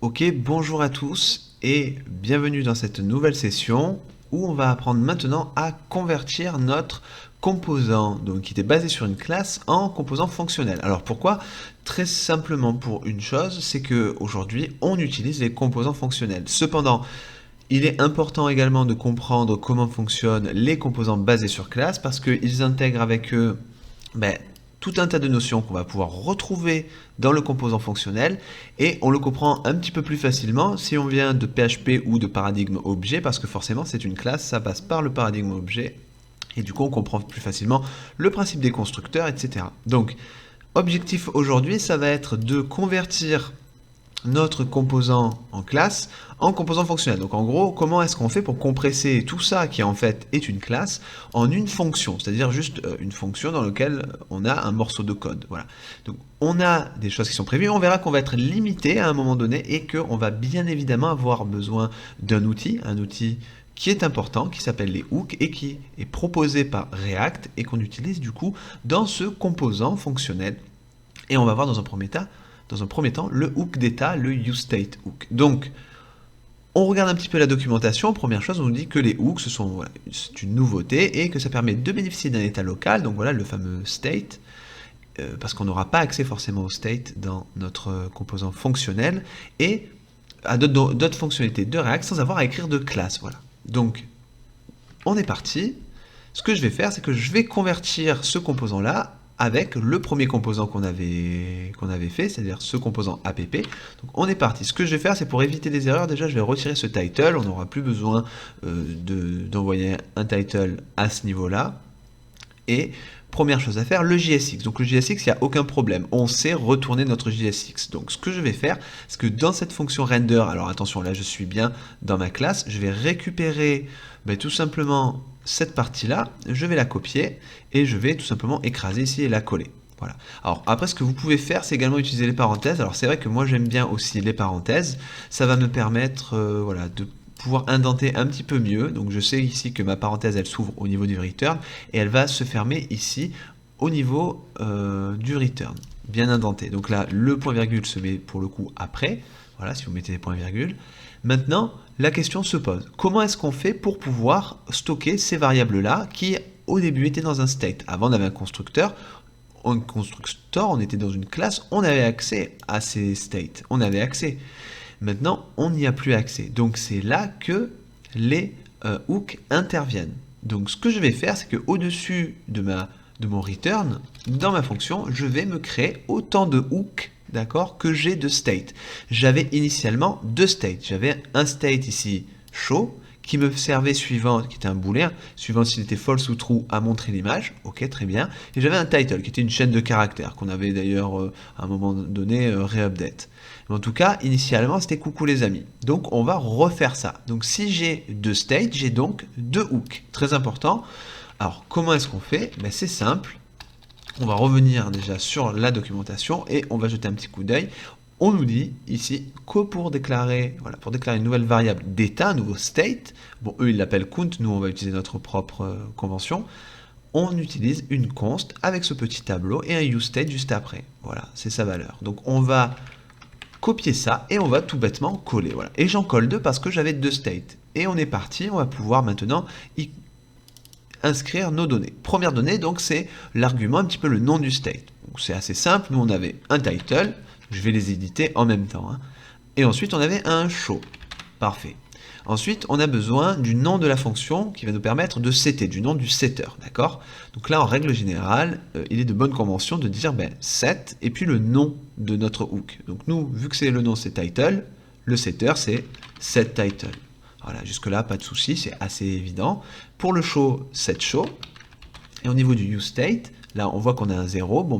Ok, bonjour à tous et bienvenue dans cette nouvelle session où on va apprendre maintenant à convertir notre composant, donc qui était basé sur une classe, en composant fonctionnel. Alors pourquoi? Très simplement pour une chose, c'est que aujourd'hui on utilise les composants fonctionnels. Cependant, il est important également de comprendre comment fonctionnent les composants basés sur classe parce qu'ils intègrent avec eux ben, tout un tas de notions qu'on va pouvoir retrouver dans le composant fonctionnel et on le comprend un petit peu plus facilement si on vient de PHP ou de paradigme objet parce que forcément c'est une classe, ça passe par le paradigme objet et du coup on comprend plus facilement le principe des constructeurs, etc. Donc objectif aujourd'hui ça va être de convertir notre composant en classe en composant fonctionnel. Donc en gros, comment est-ce qu'on fait pour compresser tout ça qui en fait est une classe en une fonction, c'est-à-dire juste une fonction dans laquelle on a un morceau de code. Voilà. Donc on a des choses qui sont prévues, on verra qu'on va être limité à un moment donné et qu'on va bien évidemment avoir besoin d'un outil, un outil qui est important, qui s'appelle les hooks et qui est proposé par React et qu'on utilise du coup dans ce composant fonctionnel. Et on va voir dans un premier temps, le hook d'état, le useState hook. Donc, on regarde un petit peu la documentation. Première chose, on nous dit que les hooks, c'est une nouveauté et que ça permet de bénéficier d'un état local. Donc voilà, le fameux state, parce qu'on n'aura pas accès forcément au state dans notre composant fonctionnel et à d'autres fonctionnalités de React sans avoir à écrire de classe. Voilà. Donc, on est parti. Ce que je vais faire, c'est que je vais convertir ce composant-là avec le premier composant qu'on avait fait, c'est-à-dire ce composant app. Donc on est parti. Ce que je vais faire, c'est pour éviter des erreurs, déjà je vais retirer ce title, on n'aura plus besoin d'envoyer un title à ce niveau-là. Et première chose à faire, le JSX. Donc le JSX, il n'y a aucun problème. On sait retourner notre JSX. Donc ce que je vais faire, c'est que dans cette fonction render, alors attention, là je suis bien dans ma classe, je vais récupérer tout simplement cette partie-là, je vais la copier et je vais tout simplement écraser ici et la coller. Voilà. Alors après, ce que vous pouvez faire, c'est également utiliser les parenthèses. Alors c'est vrai que moi j'aime bien aussi les parenthèses. Ça va me permettre voilà, de pouvoir indenter un petit peu mieux. Donc je sais ici que ma parenthèse elle s'ouvre au niveau du return et elle va se fermer ici au niveau du return, bien indenté. Donc là le point virgule se met pour le coup après, voilà, si vous mettez des points virgules. Maintenant la question se pose, comment est-ce qu'on fait pour pouvoir stocker ces variables là qui au début étaient dans un state? Avant on avait un constructeur, on était dans une classe, on avait accès à ces states, on avait accès. Maintenant, on n'y a plus accès. Donc c'est là que les hooks interviennent. Donc ce que je vais faire, c'est qu'au-dessus de mon return, dans ma fonction, je vais me créer autant de hooks, d'accord, que j'ai de state. J'avais initialement deux states. J'avais un state ici, show, qui me servait suivant, qui était un booléen, suivant s'il était false ou true, à montrer l'image. Ok, très bien. Et j'avais un title, qui était une chaîne de caractères, qu'on avait d'ailleurs à un moment donné réupdate. Mais en tout cas, initialement, c'était coucou les amis. Donc, on va refaire ça. Donc, si j'ai deux states, j'ai donc deux hooks. Très important. Alors, comment est-ce qu'on fait? C'est simple. On va revenir déjà sur la documentation et on va jeter un petit coup d'œil. On nous dit ici que pour déclarer une nouvelle variable d'état, un nouveau state, bon, eux ils l'appellent count, nous on va utiliser notre propre convention, on utilise une const avec ce petit tableau et un useState juste après. Voilà, c'est sa valeur. Donc on va copier ça et on va tout bêtement coller. Voilà. Et j'en colle deux parce que j'avais deux states. Et on est parti, on va pouvoir maintenant y inscrire nos données. Première donnée, donc c'est l'argument, un petit peu le nom du state. C'est assez simple, nous on avait un title, je vais les éditer en même temps. Et ensuite on avait un show. Parfait. Ensuite, on a besoin du nom de la fonction qui va nous permettre de setter, du nom du setter, d'accord? Donc là, en règle générale, il est de bonne convention de dire set et puis le nom de notre hook. Donc nous, vu que c'est le nom, c'est title, le setter, c'est setTitle. Voilà, jusque-là, pas de souci, c'est assez évident. Pour le show, setShow. Et au niveau du useState, là, on voit qu'on a un 0. Bon,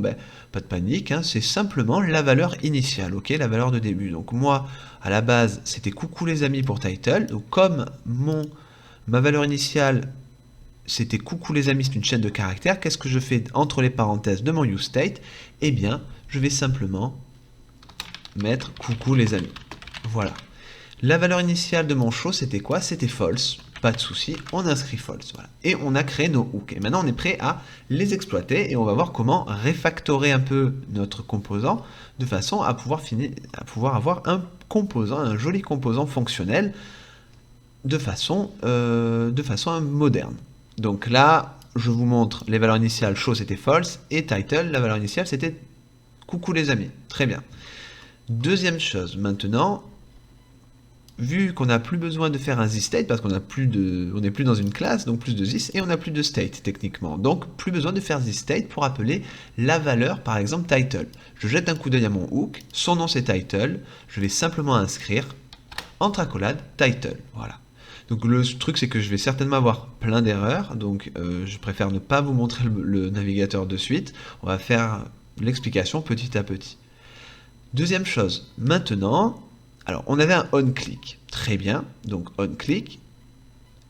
pas de panique, c'est simplement la valeur initiale, ok, la valeur de début. Donc moi, à la base, c'était coucou les amis pour title. Donc comme ma valeur initiale, c'était coucou les amis, c'est une chaîne de caractères, qu'est-ce que je fais entre les parenthèses de mon useState? Eh bien, je vais simplement mettre coucou les amis. Voilà. La valeur initiale de mon show, c'était quoi? C'était false. Pas de souci, on inscrit false. Voilà. Et on a créé nos hooks. Et maintenant, on est prêt à les exploiter et on va voir comment refactorer un peu notre composant de façon à pouvoir avoir composant, un joli composant fonctionnel de façon moderne. Donc là, je vous montre les valeurs initiales, show c'était false, et title, la valeur initiale c'était coucou les amis. Très bien. Deuxième chose, maintenant, vu qu'on n'a plus besoin de faire un this-state, parce qu'on n'est plus dans une classe, donc plus de this, et on n'a plus de state techniquement. Donc plus besoin de faire this-state pour appeler la valeur, par exemple title. Je jette un coup d'œil à mon hook, son nom c'est title, je vais simplement inscrire entre accolades title. Voilà. Donc le truc c'est que je vais certainement avoir plein d'erreurs, donc je préfère ne pas vous montrer le navigateur de suite, on va faire l'explication petit à petit. Deuxième chose, maintenant, alors on avait un on-click, très bien, donc on-click,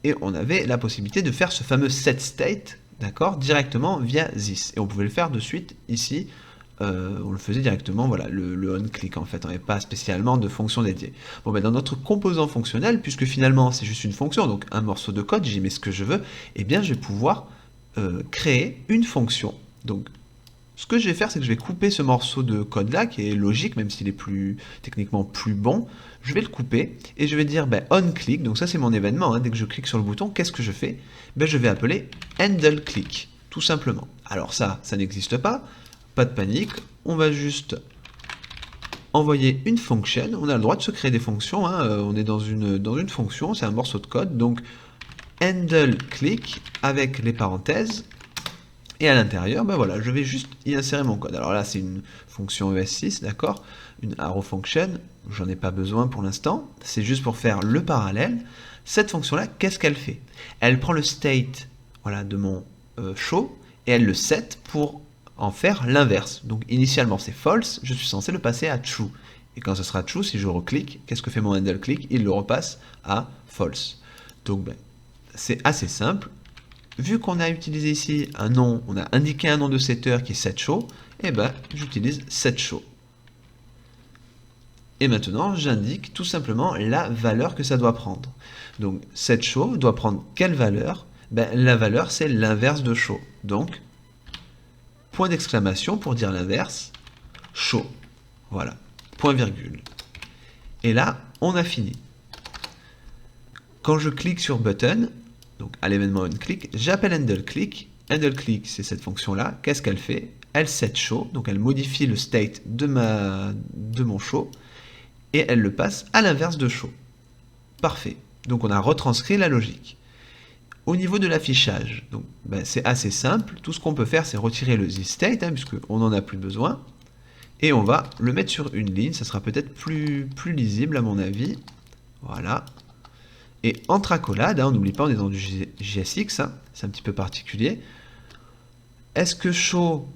et on avait la possibilité de faire ce fameux setState, d'accord, directement via this, et on pouvait le faire de suite ici, on le faisait directement, voilà, le on-click en fait, on n'avait pas spécialement de fonction dédiée. Bon ben dans notre composant fonctionnel, puisque finalement c'est juste une fonction, donc un morceau de code, j'y mets ce que je veux, et bien je vais pouvoir créer une fonction, donc ce que je vais faire, c'est que je vais couper ce morceau de code-là, qui est logique, même s'il est techniquement plus bon. Je vais le couper, et je vais dire ben, onClick, donc ça c'est mon événement, hein, dès que je clique sur le bouton, qu'est-ce que je fais? Ben, je vais appeler handleClick, tout simplement. Alors ça n'existe pas de panique, on va juste envoyer une fonction, on a le droit de se créer des fonctions, hein, on est dans une fonction, c'est un morceau de code, donc handleClick avec les parenthèses, et à l'intérieur, ben voilà, je vais juste y insérer mon code. Alors là, c'est une fonction ES6, d'accord, une arrow function, j'en ai pas besoin pour l'instant, c'est juste pour faire le parallèle. Cette fonction-là, qu'est-ce qu'elle fait? Elle prend le state, voilà, de mon show, et elle le set pour en faire l'inverse. Donc initialement, c'est false, je suis censé le passer à true. Et quand ce sera true, si je reclique, qu'est-ce que fait mon handle click? Il le repasse à false. Donc ben, c'est assez simple. Vu qu'on a utilisé ici un nom, on a indiqué un nom de setter qui est setShow, et ben j'utilise setShow. Et maintenant, j'indique tout simplement la valeur que ça doit prendre. Donc setShow doit prendre quelle valeur? Ben, la valeur, c'est l'inverse de show. Donc, point d'exclamation pour dire l'inverse, show. Voilà, point virgule. Et là, on a fini. Quand je clique sur button, donc à l'événement onClick, j'appelle handleClick. HandleClick, c'est cette fonction-là. Qu'est-ce qu'elle fait? Elle setShow, donc elle modifie le state de mon show, et elle le passe à l'inverse de show. Parfait. Donc on a retranscrit la logique. Au niveau de l'affichage, donc ben, c'est assez simple. Tout ce qu'on peut faire, c'est retirer le thisState, hein, puisqu'on n'en a plus besoin. Et on va le mettre sur une ligne. Ça sera peut-être plus lisible à mon avis. Voilà. Et entre accolades, hein, on n'oublie pas, on est dans du JSX, hein, c'est un petit peu particulier. Est-ce que show,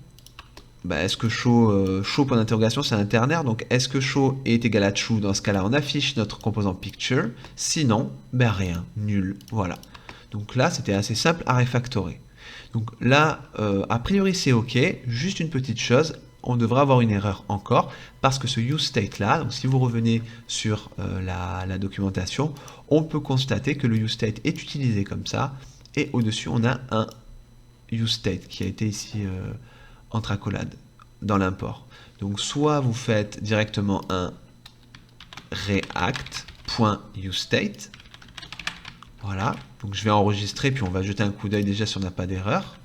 show point d'interrogation, c'est un ternaire, donc est-ce que show est égal à true? Dans ce cas-là, on affiche notre composant picture, sinon, ben rien, nul, voilà. Donc là, c'était assez simple à refactorer. Donc là, a priori, c'est OK, juste une petite chose, on devrait avoir une erreur encore, parce que ce useState là, donc si vous revenez sur la documentation, on peut constater que le useState est utilisé comme ça, et au-dessus on a un useState qui a été ici entre accolades dans l'import. Donc soit vous faites directement un react.useState, voilà, donc je vais enregistrer, puis on va jeter un coup d'œil déjà si on n'a pas d'erreur.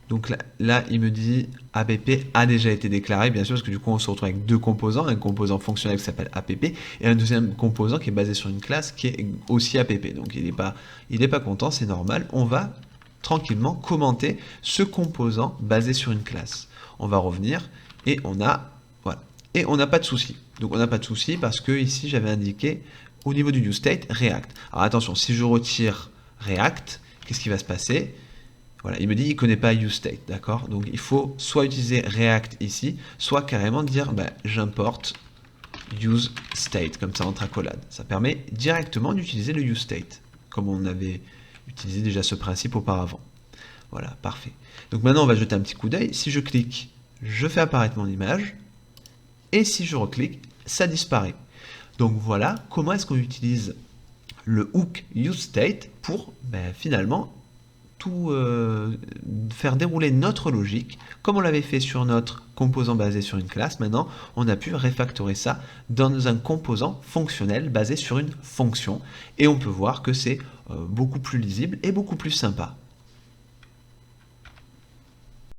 Donc là, il me dit app a déjà été déclaré, bien sûr, parce que du coup, on se retrouve avec deux composants, un composant fonctionnel qui s'appelle app, et un deuxième composant qui est basé sur une classe qui est aussi app. Donc il n'est pas content, c'est normal. On va tranquillement commenter ce composant basé sur une classe. On va revenir, et on a, voilà, et on n'a pas de souci. Donc on n'a pas de souci parce que ici, j'avais indiqué au niveau du useState, React. Alors attention, si je retire React, qu'est-ce qui va se passer? Voilà, il me dit qu'il ne connaît pas useState, d'accord? Donc il faut soit utiliser React ici, soit carrément dire j'importe useState, comme ça entre accolades. Ça permet directement d'utiliser le useState, comme on avait utilisé déjà ce principe auparavant. Voilà, parfait. Donc maintenant on va jeter un petit coup d'œil. Si je clique, je fais apparaître mon image, et si je reclique, ça disparaît. Donc voilà comment est-ce qu'on utilise le hook useState pour finalement tout faire dérouler notre logique, comme on l'avait fait sur notre composant basé sur une classe. Maintenant, on a pu refactorer ça dans un composant fonctionnel basé sur une fonction. Et on peut voir que c'est beaucoup plus lisible et beaucoup plus sympa.